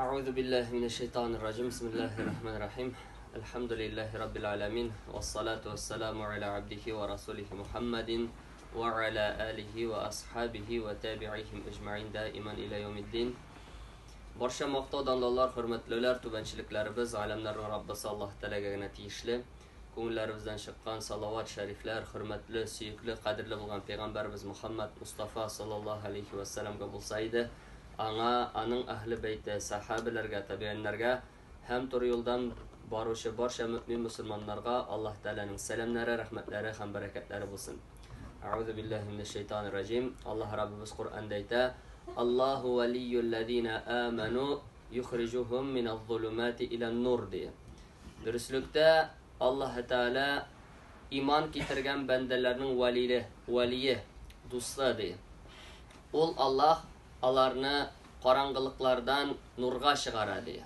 أعوذ بالله من الشيطان الرجيم بسم الله الرحمن الرحيم الحمد لله رب العالمين والصلاة والسلام على عبده ورسوله محمد وعلى آله وأصحابه وتابعيهم أجمعين دائما إلى يوم الدين Barcha maqtovdanlar, hurmatlilar, tubanchiliklarimiz alamlarning Rabbisi Alloh taolaga tegishli. Ko'nglarimizdan chiqqan salovat shariflar, hurmatli, suyukli, qadrli bo'lgan payg'ambarimiz Muhammad Mustafa sallallohu alayhi va sallamga bo'lsa edi. Aning ahli beyti, sahabelarga, tabiinlarga ham to'g'ri yo'ldan boruvchi barcha mu'min musulmonlarga Alloh taolaning salomlari, rahmatlari ham barakatlari bo'lsin. A'udhu billahi minash shaytonir rojim. Alloh Rabbimiz Qur'onda aytadi: Allahu valiyyullazina amanu yukhrijuhum minadh-dhulumati ilan-nur diye. Durustlikda Alloh taolo iymon keltirgan bandalarning valiyi, do'sti diye. Ol Alloh ularni qorong'iliklardan nurga chiqaradi.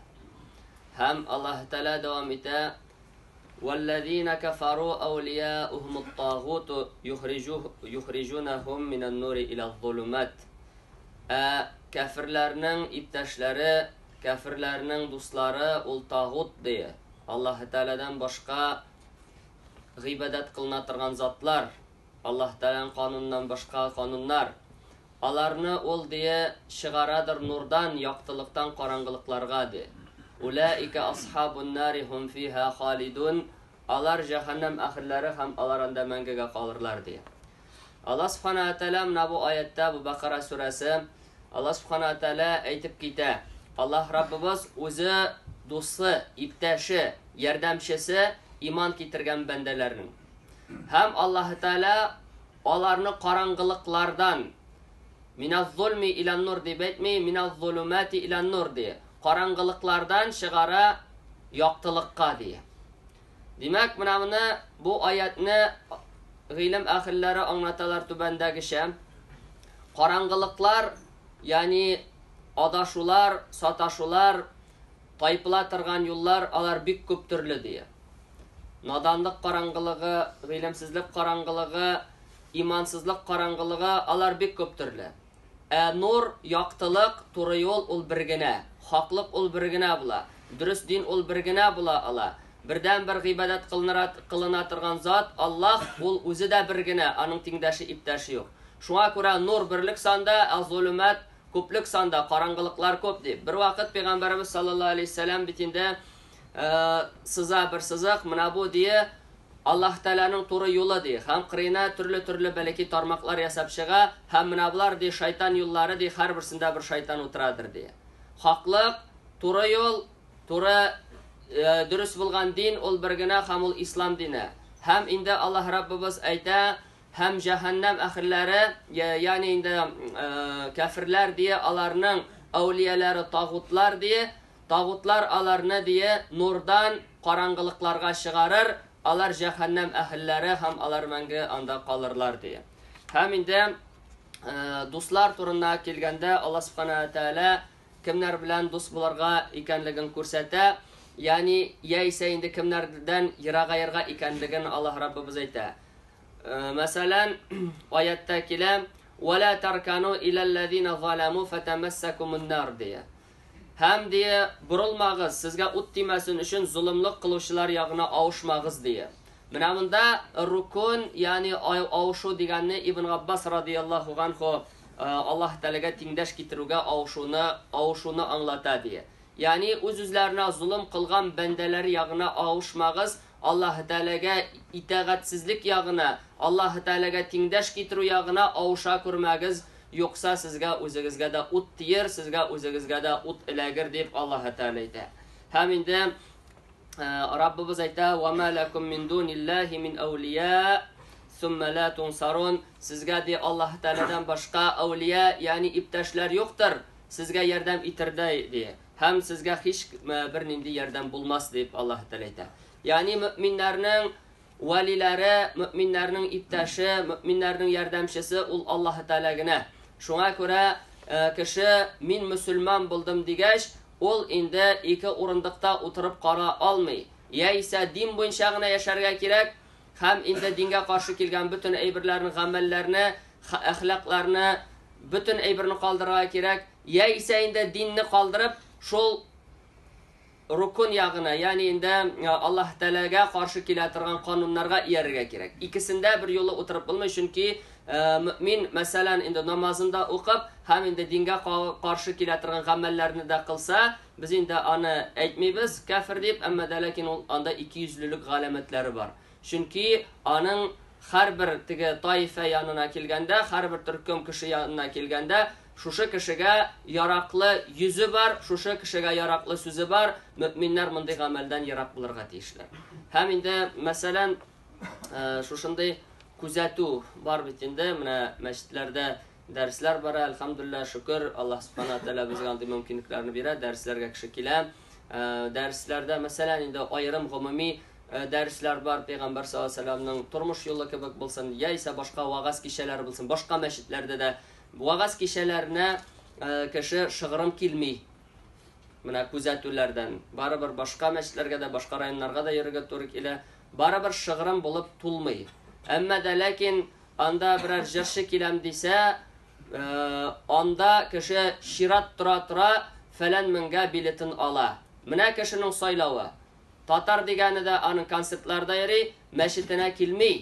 Ham Alloh taolo davom etadi: "Vallazina kafaru awliya'uhumut-taghut yukhrijunahum minan-nuri ila-dhulumat." Kafirlarning iptashlari, kafirlarning do'stlari ul tag'ut diye. Alloh taoladan boshqa g'ibodat qilinadigan zotlar, Alloh taolaning qonunidan boshqa qonunlar alarni ol diye shiğaradır nurdan, yoqtiliqdan qorong'iliklarga de. Ulaika ashabun nari hum fiha khalidun. Alar jahannam ahillari ham alaranda mangaga qolirlar de. Allah subhanahu wa ta'ala bu oyatda, bu Baqara surasi, Allah subhanahu wa ta'ala aytib ketadi. Allah Rabbimiz o'zi do'sti, iptashi, yordamchisi iymon keltirgan bandalarning. Ham Alloh taolo ularni qorong'iliklardan minaz-zulmi ilan-nur deb aytmay, minaz-zulumati ilan-nur de. Qorong'iliklardan shiğara yoqtiliqqa de. Demak, mana bu oyatni g'ilim ahillari anglatalar tubandagicha. Qorong'iliklar, ya'ni adashular, satashular, taypilatirgan yo'llar alar bik ko'p turli de. Nodonlik qorong'iligi, g'ilimsizlik qorong'iligi, imansızlık qorong'iligi alar bik ko'p turli. Nur, yoqtiliq, to'g'ri yo'l ul birgina, haqliq ul birgina bo'la, durust din ul birgina bo'la ala. Birdan bir g'ibodat qilinadigan zot Alloh ul o'zida birgina, aning tengdashi iptashi yo'q. Shunga ko'ra nur birlik sonda, az-zulumat ko'plik sonda, qorong'iliklar ko'p deb. Bir vaqt payg'ambarimiz sallallohu alayhi vasallam bitinda siza bir siziq mana bu diye Alloh taolaning to'g'ri yo'li de. Ham qirina turli balaki tarmoqlar yasab shiga, ham mana bular de shayton yo'llari de, har birisida bir shayton o'tiradir de. Haqliq, to'g'ri yo'l, to'g'ri durust bo'lgan din ul birgina ham ul islom dini. Ham inda Alloh Rabbimiz ayta, ham jahannam ahillari, ya'ni inda kafirlar diye alarning avliyalari tag'utlar diye, tag'utlar alarni diye nurdan qorong'iliklarga shigarir. Alar jahannam ahillari ham alar manga anda qolirlar diye. Ham inda do'stlar turuna kelganda Alloh subhanahu va taolo kimlar bilan do'st bo'larga ekanligini ko'rsata. Ya'ni esa endi kimlardan yiroq-yiroq ekanligini Alloh Rabbimiz aytadi. Masalan, oyatda kelam: "Va la tarkanu ilal ladina zalamu fatamassakumun nar" diye. Ham diye burilmag'iz, sizga o't temasin uchun zulmlik qiluvchilar yog'ina avishmag'iz diye. Mana bunda rukun, ya'ni avushu deganni Ibn Abbas radhiyallohu anhu Alloh taolaga tengdash keltiruvga avushuni anglatadi diye. Ya'ni o'z-o'zlarini zulm qilgan bandalar yog'ina avishmag'iz, Alloh taolaga itoatsizlik yog'ina, Alloh taolaga tengdash keltiruv yog'ina avusha ko'rmagiz. Yo'qsa sizga o'zingizga da o't tiyir, sizga o'zingizga da o't ilagir deb Alloh taolo aytadi. Ham endi Rabbimiz aytadi: "Va ma lakum min dunillahi min awliya thumma la tunsarun." Sizga de Alloh taoladan boshqa avliya, ya'ni iptashlar yo'qdir, sizga yordam etirday de. Ham sizga hech bir nindi yordam bo'lmas deb Alloh taolo aytadi. Ya'ni mu'minlarning valilari, mu'minlarning iptashi, mu'minlarning yordamchisi ul Alloh taolagina. Shunga ko'ra kishi men musulmon bo'ldim degach, ol endi ikki o'rindiqda o'tirib qora olmay. Esa din bo'yicha yasharga kerak, ham endi dinga qarshi kelgan butun aybrlarni, g'amallarni, axloqlarni, butun aybirni qoldirishga kerak. Esa endi dinni qoldirib, şol rukun ягына, yani inde Allah Teala'ga karşı kila turgan kanunlarga iyerge kerak. İkisinde bir yolu oturup bulmuş, çünkü mümin mesela inde namazında okup hem inde dinge karşı kila turgan amellerini de kılsa, biz inde anı etmeybiz kafir deyip, ama da lakin anda 200'lülük alametleri var. Çünkü anın her bir tigi taife yanına kelgende, her bir türküm kişi yanına kelgende, şuşa kişiga yaraklı yüzü var, şuşa kişiga yaraklı sözü var. Müminler mınday amelden yarak bulurga tiyişler. Hem inde mesela şuşunday kuzatu var bitinde, meşritlerde dersler var, elhamdülillah şükür. Allah subhanahu teala bizge anday mümkünlüklerini bire, derslerge kişi kile. Derslerde mesela inde ayrım gümumi dersler var, Peygamber sallallahu aleyhi ve sellem'nin turmuş yolu kebek bulsun, ya ise başka vaaz kişiler bulsun, başka meşritlerde de vaaz kişilerine kişi şığırım kilmi. Mına kuzatülerden. Barabir başka meşritlerge de, başka rayonlarga da yürüge turuk ile barabir şığırım bulup tulmayı. Ama da lakin anda birer jırşı kilem dese, anda kişi şirat tura falan minga biletin ala. Mına kişinin saylağı. Tatar degani de anın konsertlarda yeri meşritine kilmi.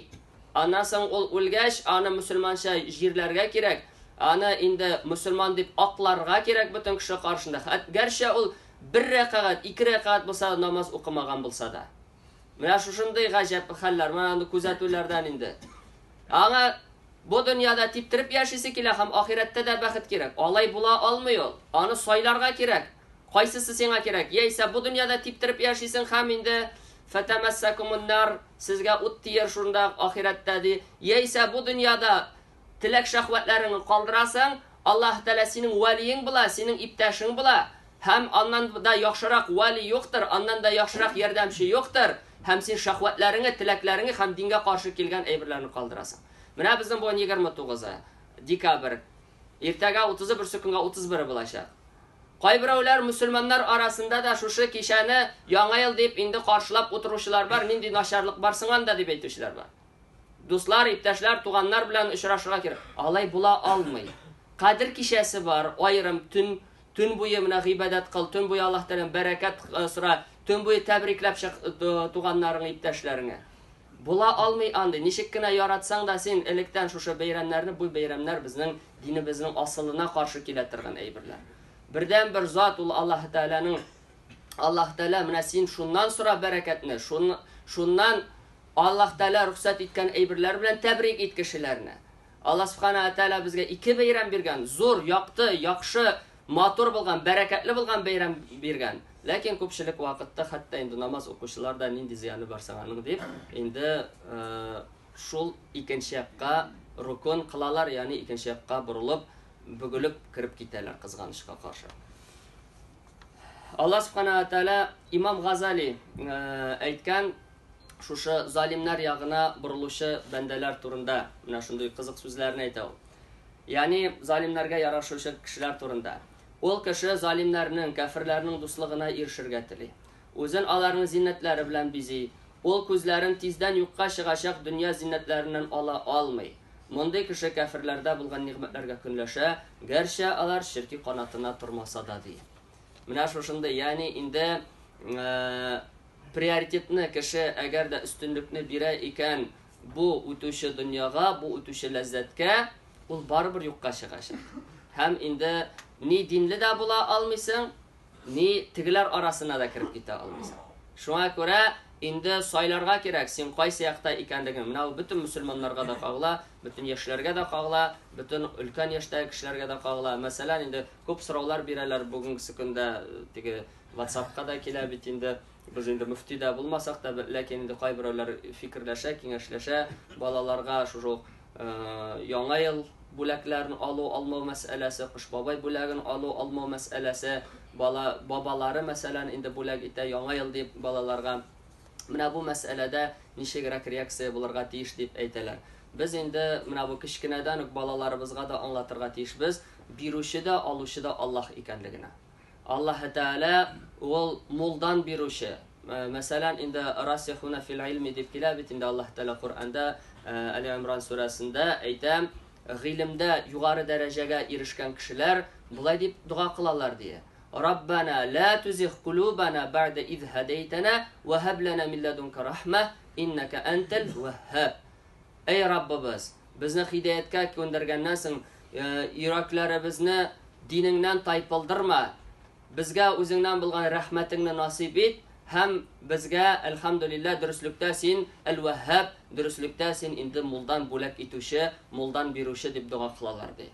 Ondan sonra ol ulgeç, anı Müslümança jirlerge kerek. Ana indi Müslüman dip aklarga kerek bütün kişi karşında. Gerçi ol bir rekat, 2 rekat bulsa namaz okumagan bulsa da. Mana şuşunday gajap haller, mana kuzatülerden indi. Ama bu dünyada tiptirip yaşısı kile ham ahirette de baxit kerek. Alay bula almıyor. Anı saylarga kerek. Qaysisi senga kerek? Yeyse bu dünyada tiptirip yaşısın ham indi fetemessekumun nar, sizge ut tiyer şunda ahirette di. Yeyse bu dünyada tilek şahvetlerini kaldırasın, Allah Teala senin veliyin bula, senin iptaşın bula. Hem andan da yaxşırak veli yoktur, andan da yaxşırak yardımcı yoktur. Hem sen şahvetlerini, tileklerini hem dinge karşı kelgen eybirlerini kaldırasın. Mına bizim bu 29 dekabr. Ertege 31 sekunga 31 bulaşak. Qaybirowlar Müslümanlar arasında da şuşu kişani Yangi yıl deyip indi karşılap oturuşlar var, nindi naşarlık barsın da deyip aytışlar var. Dostlar, iptaşlar, tuğanlar bilen uçraşıga kerek. Alay bula almay. Kadir kişisi var, ayrım tün boyu mına gıйбadat kıl, tün boyu Allah Teala'dan bereket sıra, tün boyu tebriklep tuğanlarını, iptaşlarını. Bula almay andı. Nişikkine yaratsan da sen elekten şuşu beyramlarını, bu beyramlar bizning dinimizning asılına karşı keletirgen eybirler. Birden bir zat ol Allah Teala'nın, Allah Teala mına sen şundan sonra bereketini, şundan Allah Teala ruhsat etken eybirler bilen tebrik et kişilerine. Allah subhanahu teala bizge 2 beyram bergen, zor, yaktı, yakşı, matur bulgan, bereketli bulgan beyram bergen. Lakin köpçülük vakitte hatta indi namaz okuşularda nindi ziyanı barsananın deyip, indi şul ikinci yapka rukun kılalar, yani ikinci yapka burulup, bugülüp kirip giteler kızganışka karşı. Allah subhanahu teala İmam Gazali aytkan, şuşu zalimler yağına buruluşu bendeler turunda, mına şunday kızık sözlerini aytau. Yani zalimlerge yaraşışı kişiler turunda. Ol kişi zalimlerinin, kafirlerinin dostluğuna erişirge tili. Özün alarının zinnetleri bilen bizi, ol közlerin tizden yukka şıgaşak dünya zinnetlerinden ala almay. Munday kişi kafirlerde bulgan nimetlerge künleşe, gerçe alar şirki kanatına turmasa da diye. Mına şuşunda yani inde prioritetini kişi eğer de üstünlükünü bire iken bu ütüşü dünyaga, bu ütüşü lezzetke, ol baribir yukka şıgaşak. Hem inde ni dinli de bula almışsın, ni tigiler arasına da kirip gite almışsın. Şuna göre inde saylarga kerek, sen qaysi yakta ikendigin. Mına bütün Müslümanlarga da qağla, bütün yaşlarga da qağla, bütün ülken yaştaki kişilerge da qağla. Mesela inde köp sorovlar bireler bugünkü günde tigi WhatsApp'ka da kele bitinde. Biz indi müftide bulmasak da, lakin indi qaybirowlar fikirleşe, kengeşleşe, balalarga şu Yangi yıl bulaklarını alma meselesi, kış babay bulagını alma meselesi, babaları mesela indi bulag ite Yangi yıl deyip balalarga, mına bu meselede nişegrek reaksiya bularga tiyiş deyip ayteler. Biz indi mına bu kişkineden balalarımızga da anlatırga tiyiş biz, biruşi da aluşi da Allah ikenligine. Allah Teala ol muldan biruşi. Mesela indi rasihuna fil ilmi deyip kilabit indi Allah Teala Kur'an'da Ali İmran suresinde aytam, ilimde yukarı dereceye erişken kişiler bulay deyip dua kılarlar diye. Rabbana la tuzigh qulubana ba'da iz hadaytana ve hab lana min ladunka rahmeh innaka entel vehhab. Ey Rabbimiz, bizni hidayatga ko'ndirgandan so'ng yuraklarimizni diningdan taypildirma. Bizga o'zingdan bo'lgan rahmatingni nasib et. Ham bizga alhamdulillah durustlikda sen al-Vahhab, durustlikda sen endi muldan bo'lak etuvchi, muldan beruvchi deb duo qilalardi.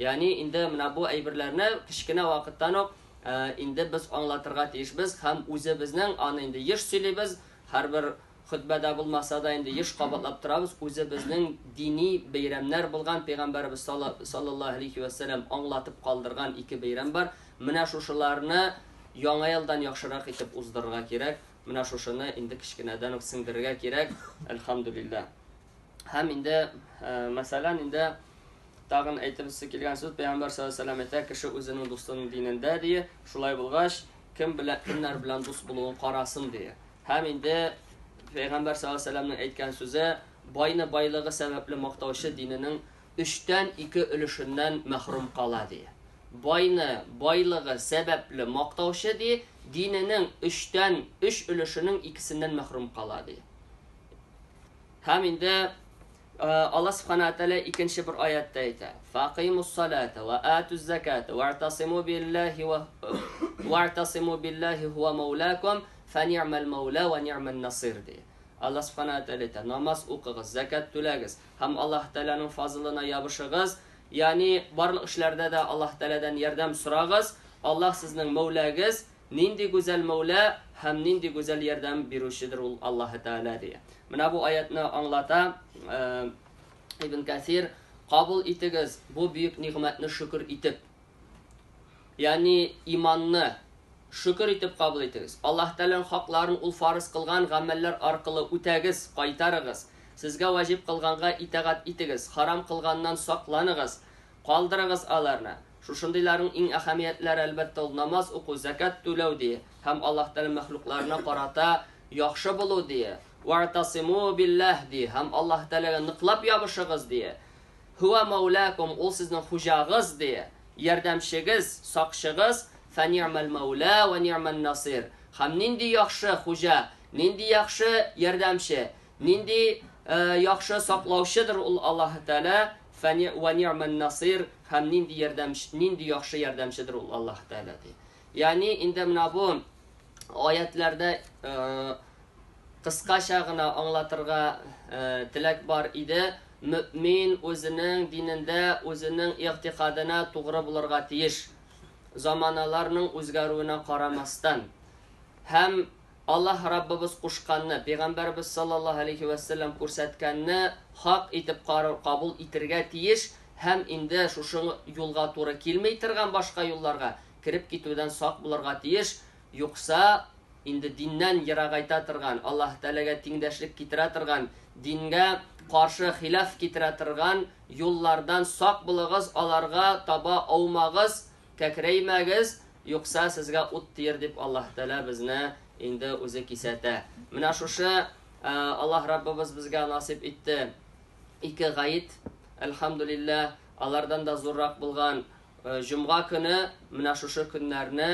Ya'ni endi mana bu aybirlarni kichkina vaqtdanoq endi biz anglatirga tegishmiz. Ham o'zimizning ana endi yish so'laymiz, har bir xutbada bo'lmasa-da endi yish qabatlab turamiz. O'zimizning diniy bayramlar bo'lgan payg'ambarimiz sallallohu alayhi vasallam anglatib qoldirgan ikki bayram bor. Mana shularni yangi yildan yaxshiroq etib uzdirga kerak. Mana shuni endi kichkinadan singdirga kerak. Alhamdulillah. Ham endi masalan endi tag'in aytibsiz kelgan so'z payg'ambar sollallohu alayhi vasallam aytadi, kishi o'zining do'stining dinida deya, shulay bo'lgach, kimlar bilan do'st bo'lishni qarasin deya. Ham endi payg'ambar sollallohu alayhi vasallamning aytgan so'zi boyni boyligi sababli maqtovchi dinining 3dan 2 ulushundan mahrum qoladi. Boyni boyligi sababli maqtovchi dinining 3dan 3 ulushining 2sidan mahrum qoladi. Ham endi Allah subhanahu wa ta'ala ikinci bir oyatda aytadi: "Faqimus salata va atuz zakata wa'tasimu billahi huwa mawlakum fa ni'mal mawla va ni'man nasir." de. Allah subhanahu wa ta'ala aytadi: "Namoz o'qig'iz, zakat to'lagiz, ham Alloh taolaning fazlini yabishig'iz, ya'ni barliq ishlarda da Alloh taoladan yordam so'rag'iz. Alloh sizning mavlagiz, nindi go'zal mavla, ham nindi go'zal yordam beruvchidir Alloh taolo" deya. Mana bu oyatni anglata Ibn Kathir qabul etigiz bu büyük ne'matni shukr etib. Ya'ni imanni shukr etib qabul etigiz. Alloh taolaning haqlarini ul farz qilgan amallar orqali o'tagiz, qaytarigiz. Sizga vajib qilganga itoat etigiz, harom qilgandan saqlanig'iz, qoldirig'iz alarni. Shundaylarning eng ahamiyatlari albatta namoz o'qish, zakat to'lav deya, ham Alloh taolo maxluqlarga qarata yaxshi bo'lu deya. Wa'tasimu billah deya, ham Alloh taolaga niqlab yopishig'iz deya. Huwa mavlakum, u sizning xo'jag'iz deya, yordamchigiz, soqchig'iz, fa ni'mal mavla va ni'man nasir. Ham nindi yaxshi xo'ja, nindi yaxshi yordamchi, nindi yaxshi saqlovchidir Alloh taolo, fa ni'man nasir, ham nindi yaxshi yordamchidir Alloh taolo deya. Ya'ni endi mana bu oyatlarda qisqachagina anglatirga tilak bor edi. Mümin o'zining dinida o'zining e'tiqodini to'g'ri bo'lirga teyish. Zamonalarning o'zgaruvine qaramasdan ham Allah Rabbimiz qo'shganni, payg'ambarimiz sallallohu alayhi vasallam ko'rsatganni haq etib qabul etirga teyish, ham endi shu yo'lga to'g'ri kelmay turgan boshqa yo'llarga kirib ketuvdan saq bo'lirga teyish. Yo'qsa endi dindan yiroqayta turgan, Alloh taolaga tengdashlik keltira turgan, dinga qarshi xilaf keltira turgan yo'llardan saq bo'lig'iz, alarga taba olmag'iz, kakraymagiz, yo'qsa sizga o't ter deb Alloh taolo bizni endi o'zi kesata. Mana shusha Alloh Rabbimiz bizga nasib etdi. Ikki g'ayit, alhamdulillah, alardan da zo'rroq bo'lgan jum'a kuni, mana shusha kunlarni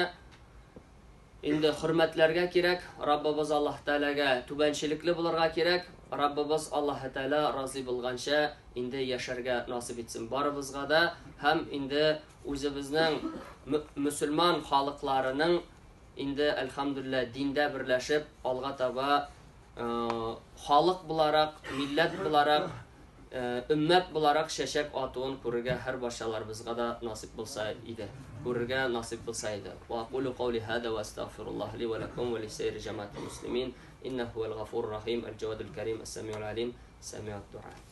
endi hurmatlarga kerak. Rabbimiz Alloh taolaga tubanchilikli bo'lirga kerak. Rabbimiz Alloh taolo rozi bo'lgancha endi yasharga nasib etsin. Baribizga da ham endi o'zimizning musulmon xalqlarining endi alhamdulillah dinda birlashib olg'a taba xalq bo'larak, millat bo'larak, ummat bo'larak shashak otun ko'riga har boshqalar bizga da nasib bo'lsa edi. Ko'riga nasib bo'lsa edi. Va aqulu qawli hada va astaghfirullah li va lakum va li sayri jamaatil muslimin innahu al-ghafurur rahim al-jawadul karim as-sami'ul alim sami'ud du'a.